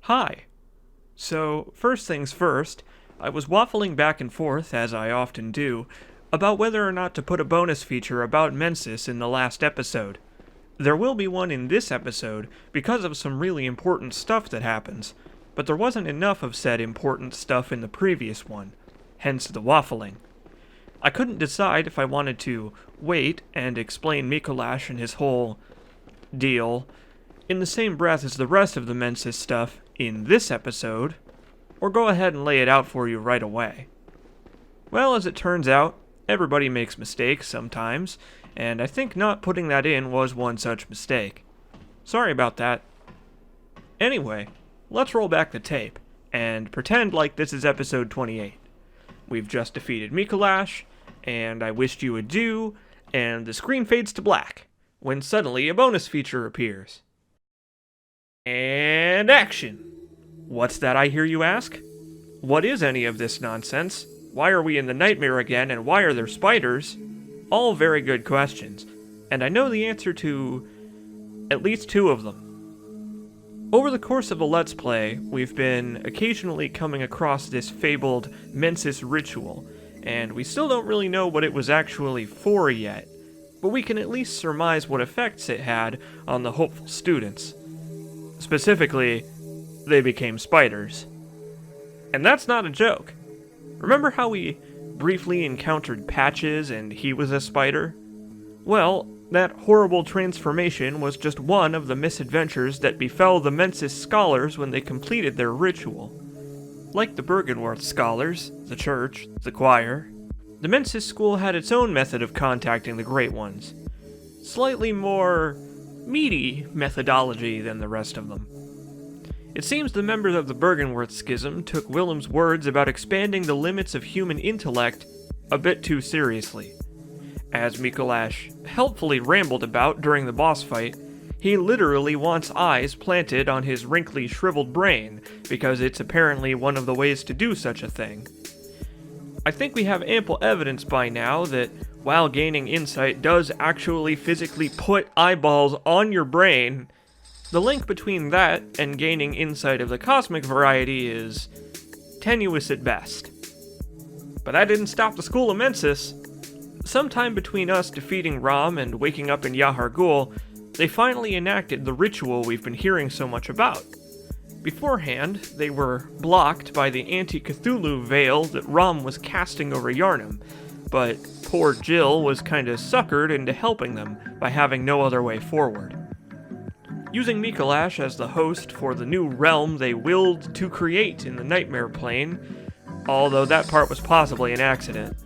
Hi. So, first things first, I was waffling back and forth, as I often do, about whether or not to put a bonus feature about Mensis in the last episode. There will be one in this episode because of some really important stuff that happens, but there wasn't enough of said important stuff in the previous one, hence the waffling. I couldn't decide if I wanted to wait and explain Mikolash and his whole deal in the same breath as the rest of the Mensis stuff in this episode, or go ahead and lay it out for you right away. Well, as it turns out, everybody makes mistakes sometimes, and I think not putting that in was one such mistake. Sorry about that. Anyway, let's roll back the tape, and pretend like this is episode 28. We've just defeated Mikolash, and I wished you adieu, and the screen fades to black, when suddenly a bonus feature appears. And action! What's that, I hear you ask? What is any of this nonsense? Why are we in the nightmare again, and why are there spiders? All very good questions, and I know the answer to at least two of them. Over the course of the Let's Play, we've been occasionally coming across this fabled Mensis ritual, and we still don't really know what it was actually for yet, but we can at least surmise what effects it had on the hopeful students. Specifically, they became spiders. And that's not a joke. Remember how we briefly encountered Patches and he was a spider? Well, that horrible transformation was just one of the misadventures that befell the Mensis scholars when they completed their ritual. Like the Bergenworth scholars, the church, the choir, the Mensis school had its own method of contacting the Great Ones. Slightly more meaty methodology than the rest of them. It seems the members of the Bergenworth schism took Willem's words about expanding the limits of human intellect a bit too seriously. As Mikolash helpfully rambled about during the boss fight, he literally wants eyes planted on his wrinkly, shriveled brain, because it's apparently one of the ways to do such a thing. I think we have ample evidence by now that while gaining insight does actually physically put eyeballs on your brain, the link between that and gaining insight of the cosmic variety is tenuous at best. But that didn't stop the School of Mensis. Sometime between us defeating Ram and waking up in Yahar Ghul, they finally enacted the ritual we've been hearing so much about. Beforehand, they were blocked by the anti-Cthulhu veil that Ram was casting over Yarnum, but poor Jill was kinda suckered into helping them by having no other way forward. Using Mikolash as the host for the new realm they willed to create in the Nightmare Plane, although that part was possibly an accident,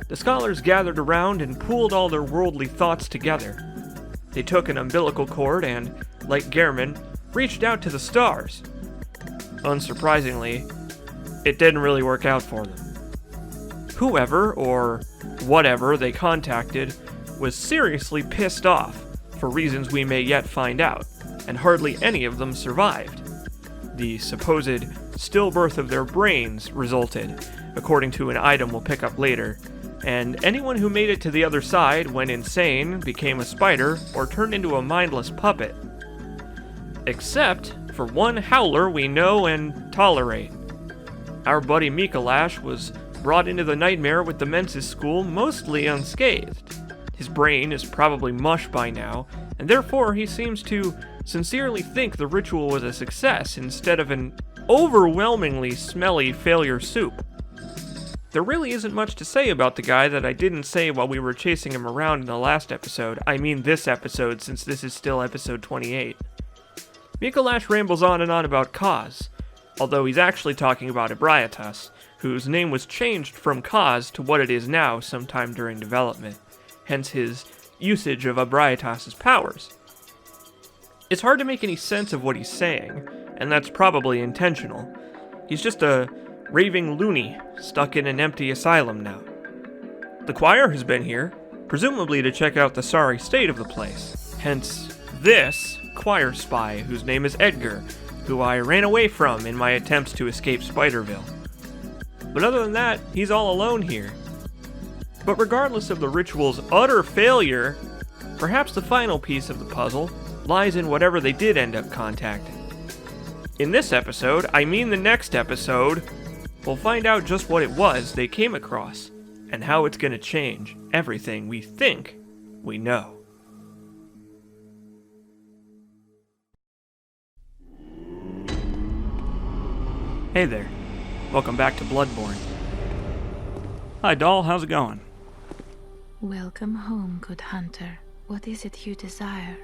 the scholars gathered around and pooled all their worldly thoughts together. They took an umbilical cord and, like Gehrman, reached out to the stars. Unsurprisingly, it didn't really work out for them. Whoever, or whatever they contacted, was seriously pissed off, for reasons we may yet find out, and hardly any of them survived. The supposed stillbirth of their brains resulted, according to an item we'll pick up later, and anyone who made it to the other side went insane, became a spider, or turned into a mindless puppet. Except for one howler we know and tolerate. Our buddy Mikolash was brought into the nightmare with the Mensis school mostly unscathed. His brain is probably mush by now, and therefore he seems to sincerely think the ritual was a success instead of an overwhelmingly smelly failure soup. There really isn't much to say about the guy that I didn't say while we were chasing him around in the last episode. I mean this episode, since this is still episode 28. Mikolash rambles on and on about Kaz, although he's actually talking about Ebrietas, whose name was changed from Kaz to what it is now sometime during development, hence his usage of Ebrietas' powers. It's hard to make any sense of what he's saying, and that's probably intentional. He's just a raving loony stuck in an empty asylum now. The choir has been here, presumably to check out the sorry state of the place, hence this choir spy whose name is Edgar, who I ran away from in my attempts to escape Spiderville. But other than that, he's all alone here. But regardless of the ritual's utter failure, perhaps the final piece of the puzzle lies in whatever they did end up contacting. In this episode, I mean the next episode, we'll find out just what it was they came across and how it's going to change everything we think we know. Hey there. Welcome back to Bloodborne. Hi, doll. How's it going? Welcome home, good hunter. What is it you desire?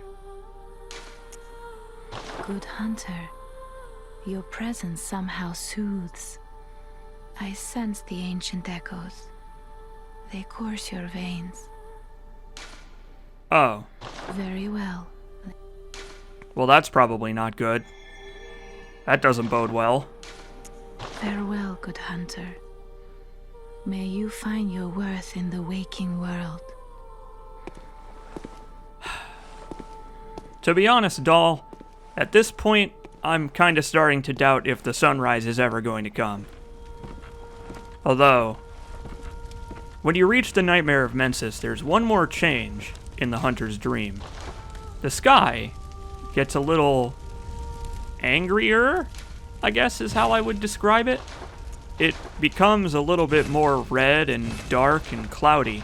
Good hunter, your presence somehow soothes. I sense the ancient echoes. They course your veins. Oh. Very well. Well, that's probably not good. That doesn't bode well. Farewell, good hunter. May you find your worth in the waking world. To be honest, doll, at this point, I'm kinda starting to doubt if the sunrise is ever going to come. Although, when you reach the Nightmare of Mensis, there's one more change in the hunter's dream. The sky gets a little angrier, I guess is how I would describe it. It becomes a little bit more red and dark and cloudy.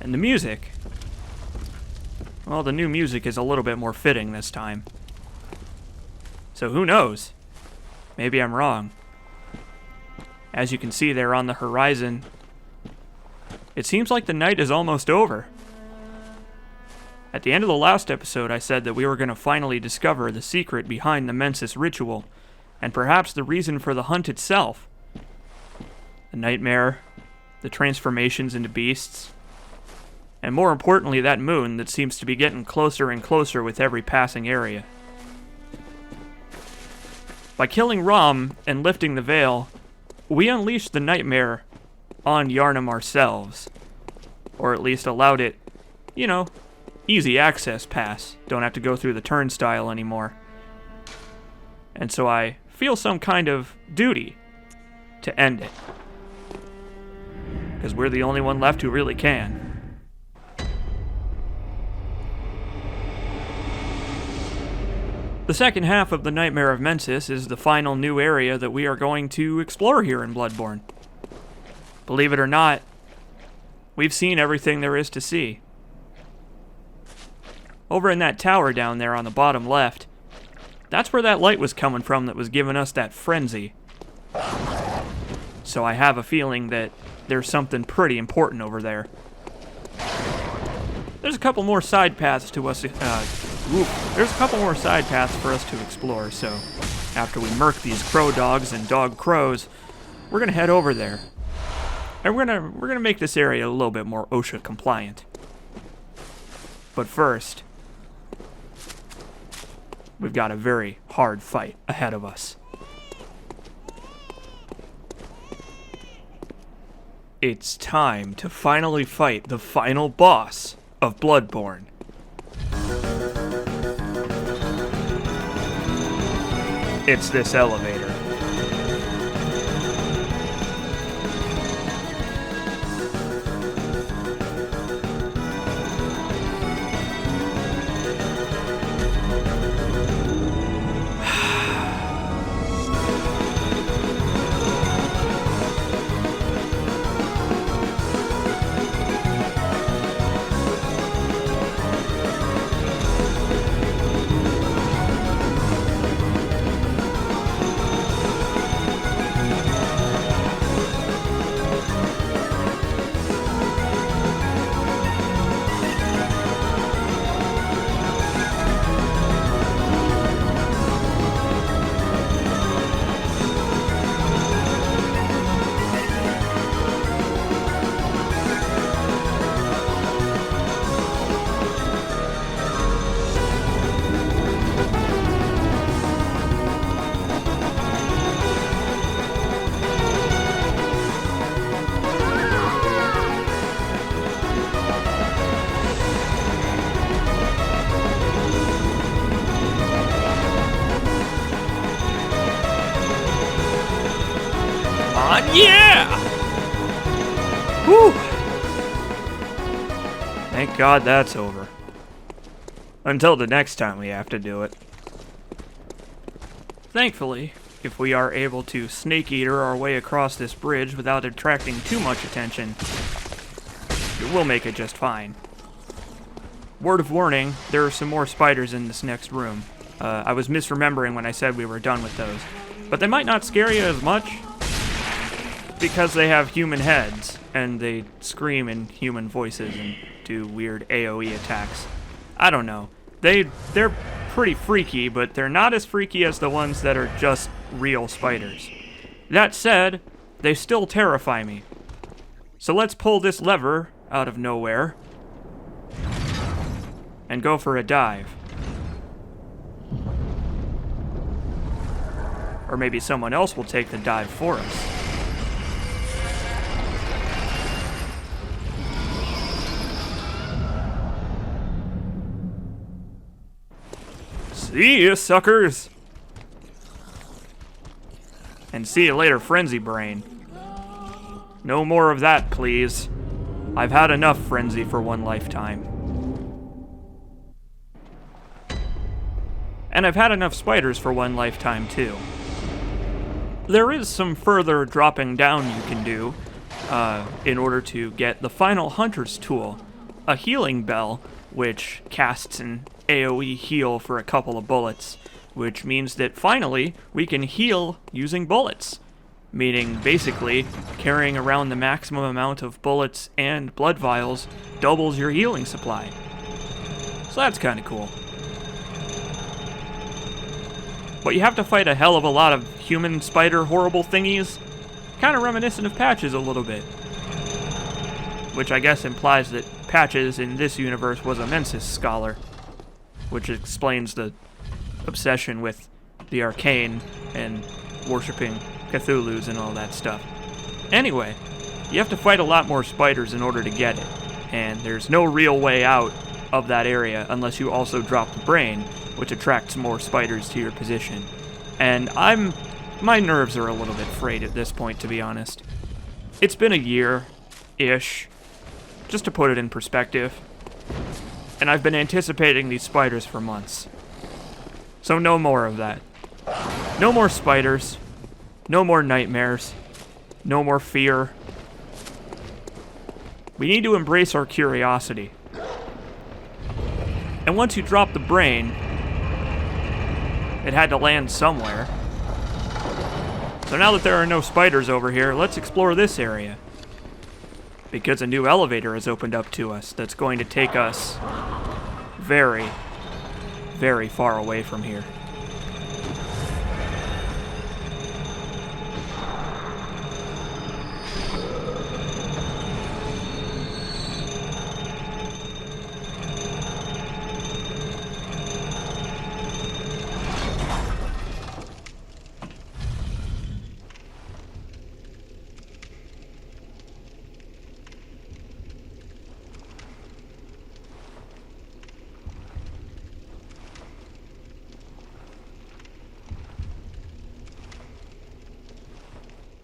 And the music, well, the new music is a little bit more fitting this time. So who knows? Maybe I'm wrong. As you can see there on the horizon, it seems like the night is almost over. At the end of the last episode, I said that we were going to finally discover the secret behind the Mensis ritual, and perhaps the reason for the hunt itself. The nightmare, the transformations into beasts, and more importantly, that moon that seems to be getting closer and closer with every passing area. By killing Rom and lifting the veil, we unleashed the nightmare on Yharnam ourselves. Or at least allowed it, easy access pass. Don't have to go through the turnstile anymore. And so I feel some kind of duty to end it. Because we're the only one left who really can. The second half of the Nightmare of Mensis is the final new area that we are going to explore here in Bloodborne. Believe it or not, we've seen everything there is to see. Over in that tower down there on the bottom left, that's where that light was coming from that was giving us that frenzy. So I have a feeling that there's something pretty important over there. There's a couple more side paths to us. There's a couple more side paths for us to explore. So after we murk these crow dogs and dog crows, we're gonna head over there, and we're gonna make this area a little bit more OSHA compliant. But first, we've got a very hard fight ahead of us. It's time to finally fight the final boss of Bloodborne. It's this elevator. Yeah! Whew! Thank God that's over. Until the next time we have to do it. Thankfully, if we are able to snake eater our way across this bridge without attracting too much attention, we'll make it just fine. Word of warning, there are some more spiders in this next room. I was misremembering when I said we were done with those. But they might not scare you as much because they have human heads and they scream in human voices and do weird AoE attacks. I don't know. They're pretty freaky, but they're not as freaky as the ones that are just real spiders. That said, they still terrify me. So let's pull this lever out of nowhere and go for a dive. Or maybe someone else will take the dive for us. See ya, suckers! And see you later, Frenzy Brain. No more of that, please. I've had enough frenzy for one lifetime. And I've had enough spiders for one lifetime, too. There is some further dropping down you can do in order to get the final Hunter's Tool, a healing bell, which casts an AoE heal for a couple of bullets, which means that finally we can heal using bullets, meaning basically carrying around the maximum amount of bullets and blood vials doubles your healing supply. So that's kind of cool. But you have to fight a hell of a lot of human spider horrible thingies, kind of reminiscent of Patches a little bit. Which I guess implies that Patches in this universe was a Mensis scholar, which explains the obsession with the arcane and worshipping Cthulhu's and all that stuff. Anyway, you have to fight a lot more spiders in order to get it, and there's no real way out of that area unless you also drop the brain, which attracts more spiders to your position. And my nerves are a little bit frayed at this point, to be honest. It's been a year-ish, just to put it in perspective, and I've been anticipating these spiders for months. So no more of that. No more spiders. No more nightmares. No more fear. We need to embrace our curiosity. And once you drop the brain, it had to land somewhere. So now that there are no spiders over here, let's explore this area. Because a new elevator has opened up to us that's going to take us very, very far away from here.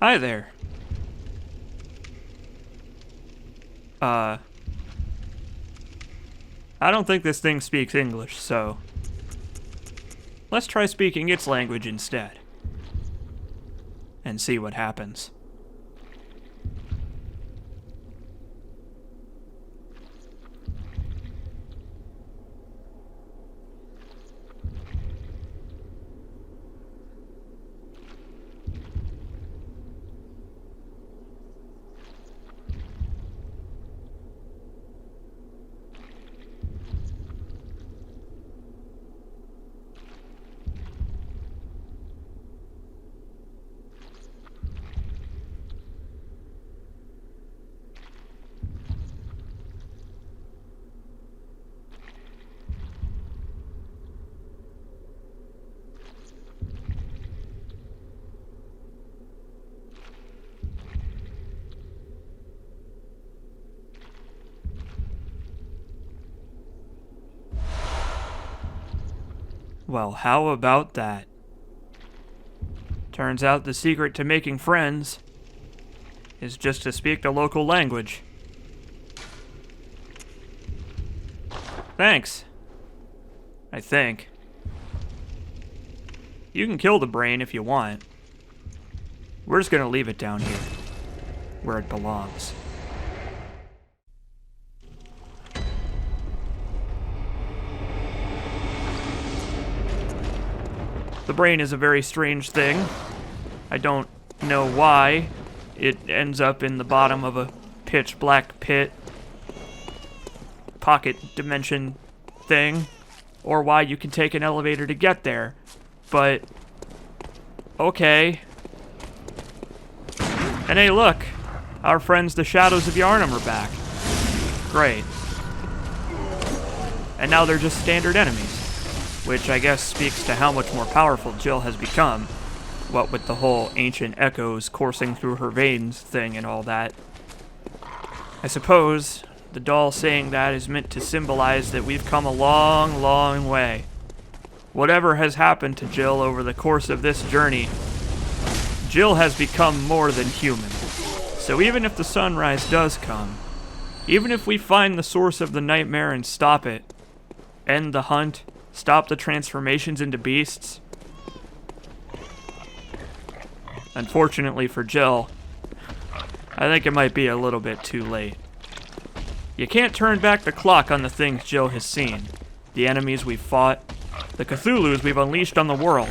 Hi there. I don't think this thing speaks English, so let's try speaking its language instead. And see what happens. Well, how about that? Turns out the secret to making friends is just to speak the local language. Thanks. I think. You can kill the brain if you want. We're just gonna leave it down here, where it belongs. The brain is a very strange thing. I don't know why it ends up in the bottom of a pitch black pit pocket dimension thing, or why you can take an elevator to get there, but okay. And hey, look, our friends the Shadows of Yharnam are back. Great. And now they're just standard enemies, which I guess speaks to how much more powerful Jill has become, what with the whole ancient echoes coursing through her veins thing and all that. I suppose the doll saying that is meant to symbolize that we've come a long, long way. Whatever has happened to Jill over the course of this journey, Jill has become more than human. So even if the sunrise does come, even if we find the source of the nightmare and stop it, end the hunt, stop the transformations into beasts, unfortunately for Jill, I think it might be a little bit too late. You can't turn back the clock on the things Jill has seen, the enemies we've fought, the Cthulhus we've unleashed on the world,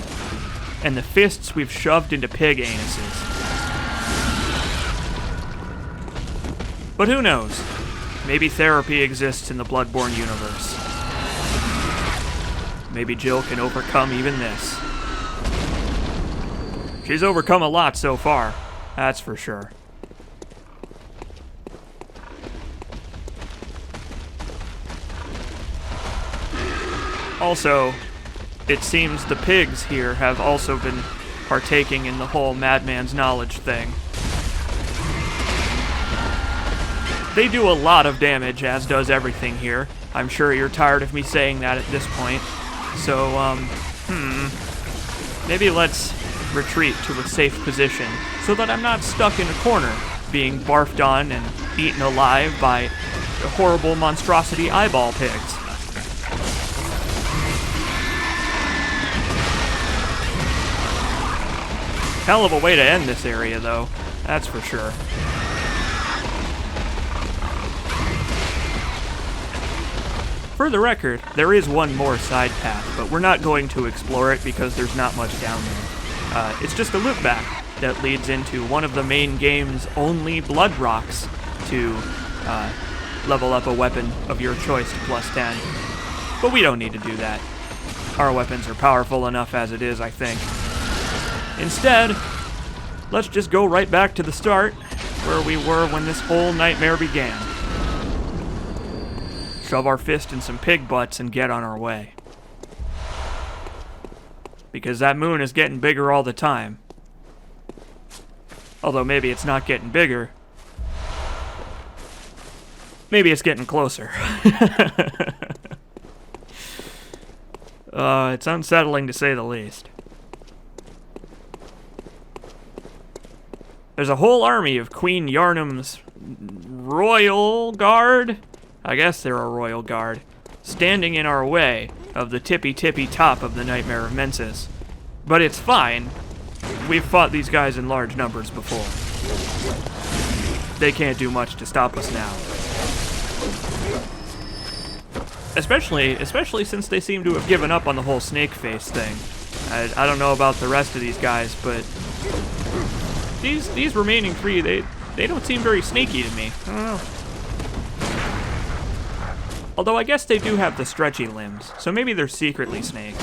and the fists we've shoved into pig anuses. But who knows? Maybe therapy exists in the Bloodborne universe. Maybe Jill can overcome even this. She's overcome a lot so far, that's for sure. Also, it seems the pigs here have also been partaking in the whole madman's knowledge thing. They do a lot of damage, as does everything here. I'm sure you're tired of me saying that at this point. So, maybe let's retreat to a safe position so that I'm not stuck in a corner, being barfed on and eaten alive by horrible monstrosity eyeball pigs. Hell of a way to end this area, though. That's for sure. For the record, there is one more side path, but we're not going to explore it because there's not much down there. It's just a loop back that leads into one of the main game's only blood rocks to level up a weapon of your choice to +10. But we don't need to do that. Our weapons are powerful enough as it is, I think. Instead, let's just go right back to the start, where we were when this whole nightmare began. Shove our fist in some pig butts and get on our way. Because that moon is getting bigger all the time. Although maybe it's not getting bigger. Maybe it's getting closer. It's unsettling to say the least. There's a whole army of Queen Yharnam's royal guard? I guess they're a royal guard. Standing in our way of the tippy-tippy top of the Nightmare of Menses. But it's fine. We've fought these guys in large numbers before. They can't do much to stop us now. Especially since they seem to have given up on the whole snake face thing. I don't know about the rest of these guys, but these remaining three, they don't seem very snaky to me. I don't know. Although I guess they do have the stretchy limbs, so maybe they're secretly snakes.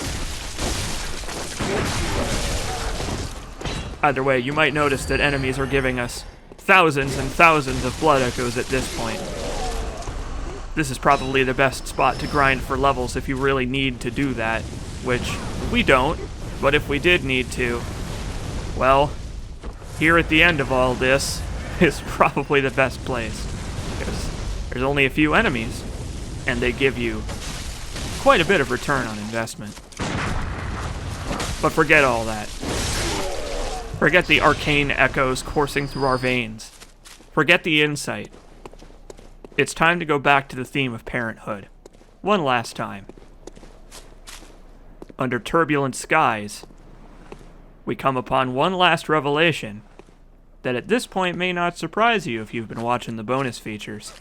Either way, you might notice that enemies are giving us thousands and thousands of blood echoes at this point. This is probably the best spot to grind for levels if you really need to do that, which we don't, but if we did need to, well, here at the end of all this is probably the best place, because there's only a few enemies, and they give you quite a bit of return on investment. But forget all that. Forget the arcane echoes coursing through our veins. Forget the insight. It's time to go back to the theme of parenthood. One last time. Under turbulent skies, we come upon one last revelation that at this point may not surprise you if you've been watching the bonus features.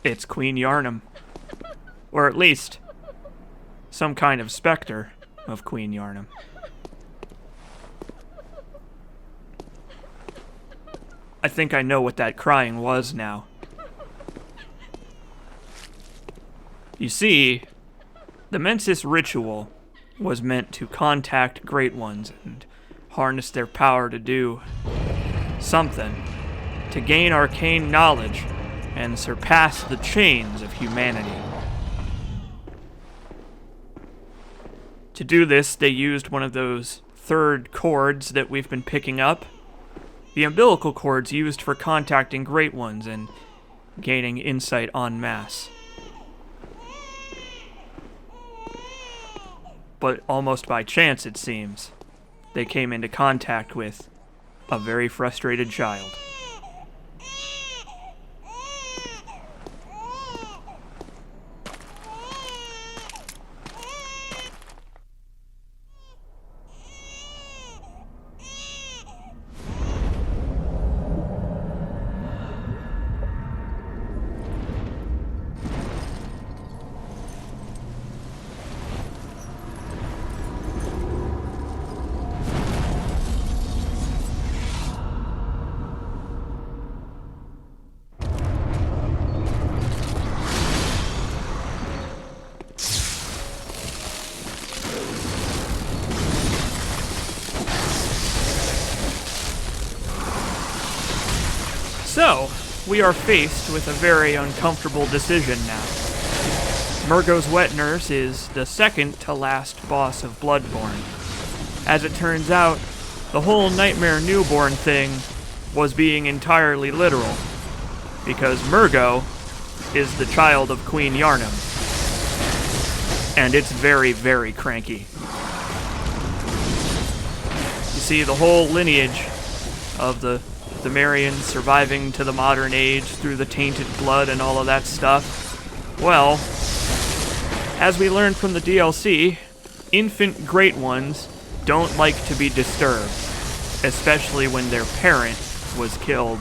It's Queen Yarnum. Or at least, some kind of specter of Queen Yarnum. I think I know what that crying was now. You see, the Mensis ritual was meant to contact Great Ones and harness their power to do something, to gain arcane knowledge and surpass the chains of humanity. To do this, they used one of those third cords that we've been picking up. The umbilical cords used for contacting Great Ones and gaining insight en masse. But almost by chance, it seems, they came into contact with a very frustrated child. So, we are faced with a very uncomfortable decision now. Murgo's Wet Nurse is the second to last boss of Bloodborne. As it turns out, the whole Nightmare Newborn thing was being entirely literal, because Murgo is the child of Queen Yarnum, and it's very, very cranky. You see, the whole lineage of the Marians surviving to the modern age through the tainted blood and all of that stuff, well, as we learned from the DLC, infant Great Ones don't like to be disturbed, especially when their parent was killed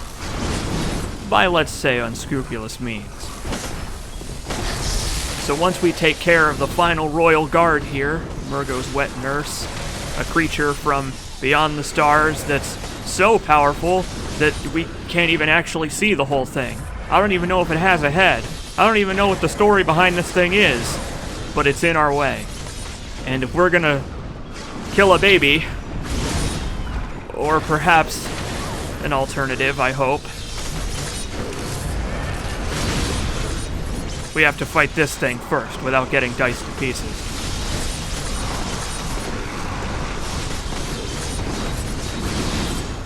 by, let's say, unscrupulous means. So once we take care of the final royal guard here, Murgo's Wet Nurse, a creature from beyond the stars that's so powerful that we can't even actually see the whole thing. I don't even know if it has a head. I don't even know what the story behind this thing is, but it's in our way. And if we're gonna kill a baby, or perhaps an alternative, I hope, we have to fight this thing first without getting diced to pieces.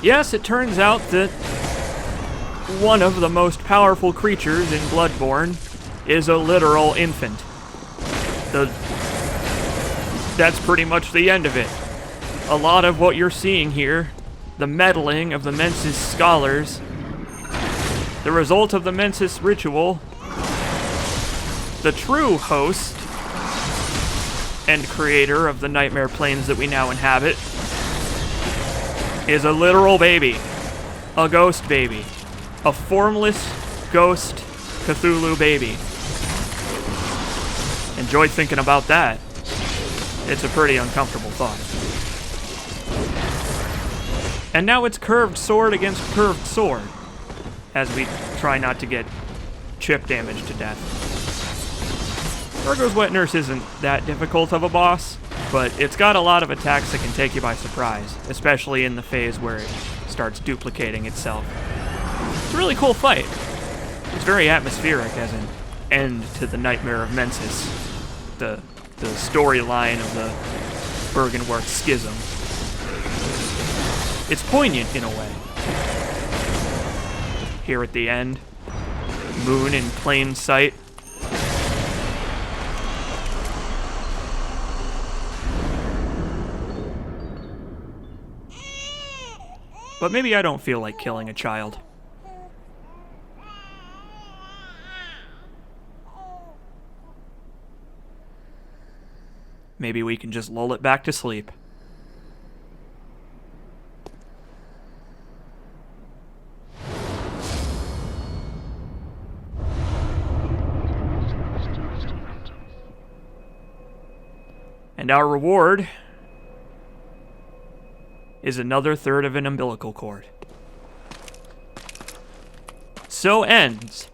Yes, it turns out that one of the most powerful creatures in Bloodborne is a literal infant. That's pretty much the end of it. A lot of what you're seeing here, the meddling of the Mensis scholars, the result of the Mensis ritual, the true host and creator of the nightmare planes that we now inhabit, is a literal baby. A ghost baby. A formless ghost Cthulhu baby. Enjoy thinking about that. It's a pretty uncomfortable thought. And now it's curved sword against curved sword, as we try not to get chip damage to death. Murgo's Wet Nurse isn't that difficult of a boss, but it's got a lot of attacks that can take you by surprise, especially in the phase where it starts duplicating itself. It's a really cool fight. It's very atmospheric as an end to the Nightmare of Mensis, the storyline of the Bergenworth schism. It's poignant in a way. Here at the end, moon in plain sight. But maybe I don't feel like killing a child. Maybe we can just lull it back to sleep. And our reward is another third of an umbilical cord. So ends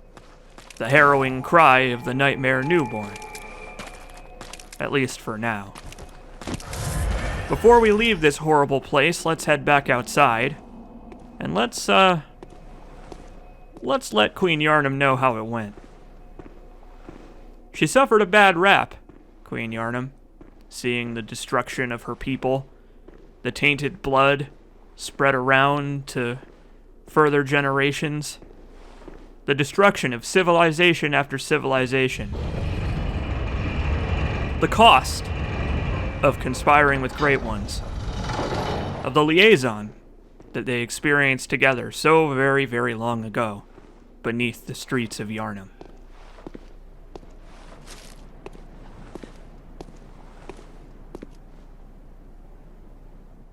the harrowing cry of the nightmare newborn. At least for now. Before we leave this horrible place, let's head back outside. And let's let Queen Yarnum know how it went. She suffered a bad rap, Queen Yarnum, seeing the destruction of her people, the tainted blood spread around to further generations, the destruction of civilization after civilization, the cost of conspiring with great ones, of the liaison that they experienced together so very, very long ago beneath the streets of Yarnum.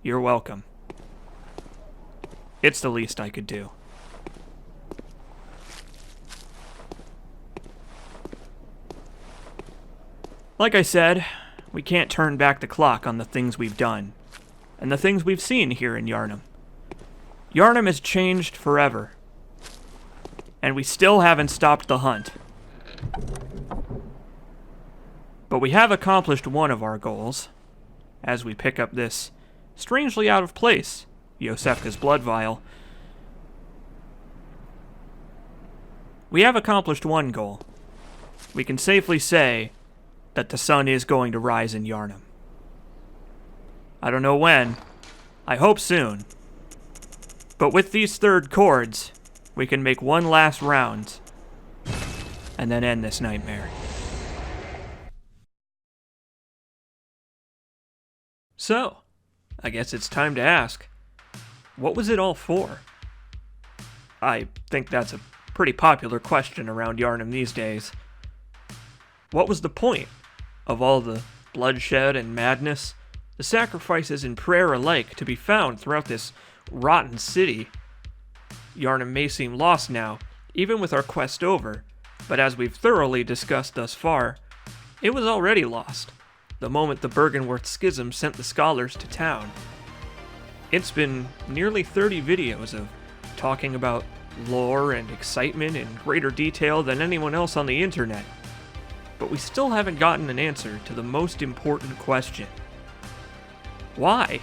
You're welcome. It's the least I could do. Like I said, we can't turn back the clock on the things we've done, and the things we've seen here in Yarnum. Yarnum has changed forever, and we still haven't stopped the hunt. But we have accomplished one of our goals, as we pick up this strangely out of place Yosefka's blood vial. We have accomplished one goal. We can safely say that the sun is going to rise in Yarnum. I don't know when. I hope soon. But with these third cords, we can make one last round and then end this nightmare. So, I guess it's time to ask, what was it all for? I think that's a pretty popular question around Yarnum these days. What was the point of all the bloodshed and madness, the sacrifices and prayer alike to be found throughout this rotten city? Yarnum may seem lost now, even with our quest over, but as we've thoroughly discussed thus far, it was already lost the moment the Bergenworth Schism sent the scholars to town. It's been nearly 30 videos of talking about lore and excitement in greater detail than anyone else on the internet, but we still haven't gotten an answer to the most important question. Why?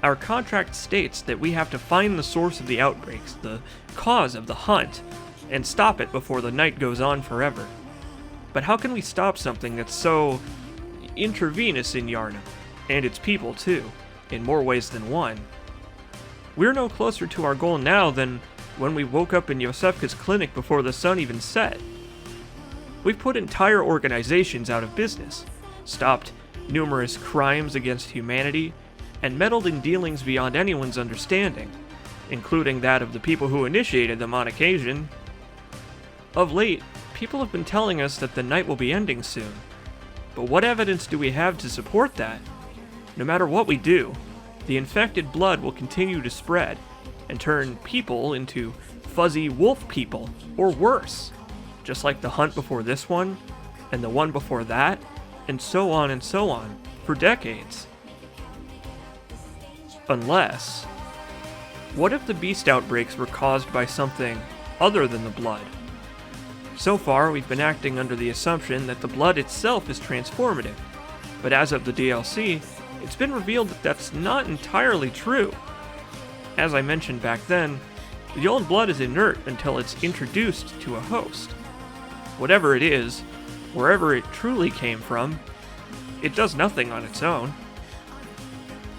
Our contract states that we have to find the source of the outbreaks, the cause of the hunt, and stop it before the night goes on forever. But how can we stop something that's so intravenous in Yarnum, and its people too, in more ways than one? We're no closer to our goal now than when we woke up in Yosefka's clinic before the sun even set. We've put entire organizations out of business, stopped numerous crimes against humanity, and meddled in dealings beyond anyone's understanding, including that of the people who initiated them on occasion. Of late, people have been telling us that the night will be ending soon, but what evidence do we have to support that? No matter what we do, the infected blood will continue to spread and turn people into fuzzy wolf people, or worse, just like the hunt before this one, and the one before that, and so on, for decades. Unless, what if the beast outbreaks were caused by something other than the blood? So far, we've been acting under the assumption that the blood itself is transformative, but as of the DLC, it's been revealed that that's not entirely true. As I mentioned back then, the old blood is inert until it's introduced to a host. Whatever it is, wherever it truly came from, it does nothing on its own.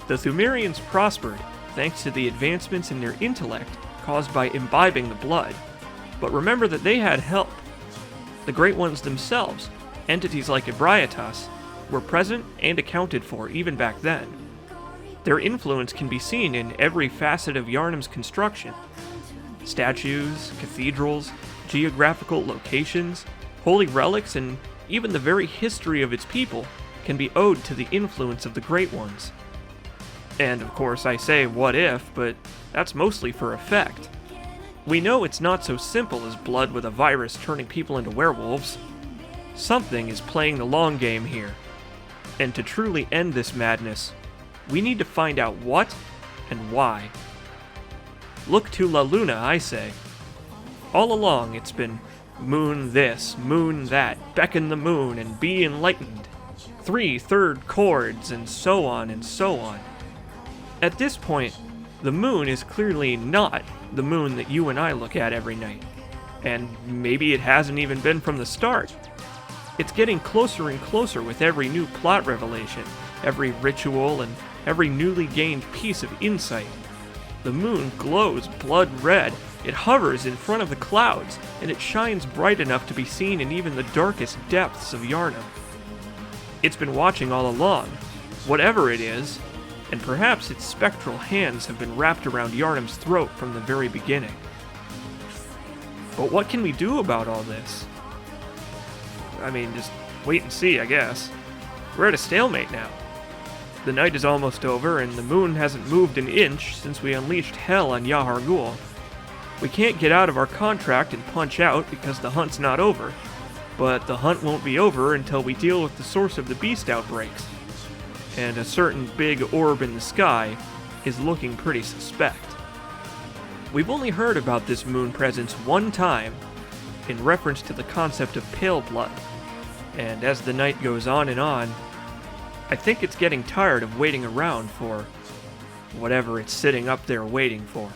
The Thumerians prospered thanks to the advancements in their intellect caused by imbibing the blood, but remember that they had help. The Great Ones themselves, entities like Ebrietas, were present and accounted for even back then. Their influence can be seen in every facet of Yarnum's construction. Statues, cathedrals, geographical locations, holy relics, and even the very history of its people can be owed to the influence of the Great Ones. And of course I say what if, but that's mostly for effect. We know it's not so simple as blood with a virus turning people into werewolves. Something is playing the long game here. And to truly end this madness, we need to find out what and why. Look to La Luna, I say. All along it's been moon this, moon that, beckon the moon and be enlightened. 3 third chords, and so on and so on. At this point, the moon is clearly not the moon that you and I look at every night. And maybe it hasn't even been from the start. It's getting closer and closer with every new plot revelation, every ritual, and every newly gained piece of insight. The moon glows blood red, it hovers in front of the clouds, and it shines bright enough to be seen in even the darkest depths of Yharnam. It's been watching all along, whatever it is, and perhaps its spectral hands have been wrapped around Yharnam's throat from the very beginning. But what can we do about all this? I mean, just wait and see, I guess. We're at a stalemate now. The night is almost over, and the moon hasn't moved an inch since we unleashed hell on Yahar Ghul. We can't get out of our contract and punch out because the hunt's not over, but the hunt won't be over until we deal with the source of the beast outbreaks. And a certain big orb in the sky is looking pretty suspect. We've only heard about this moon presence one time, in reference to the concept of pale blood, and as the night goes on, I think it's getting tired of waiting around for whatever it's sitting up there waiting for.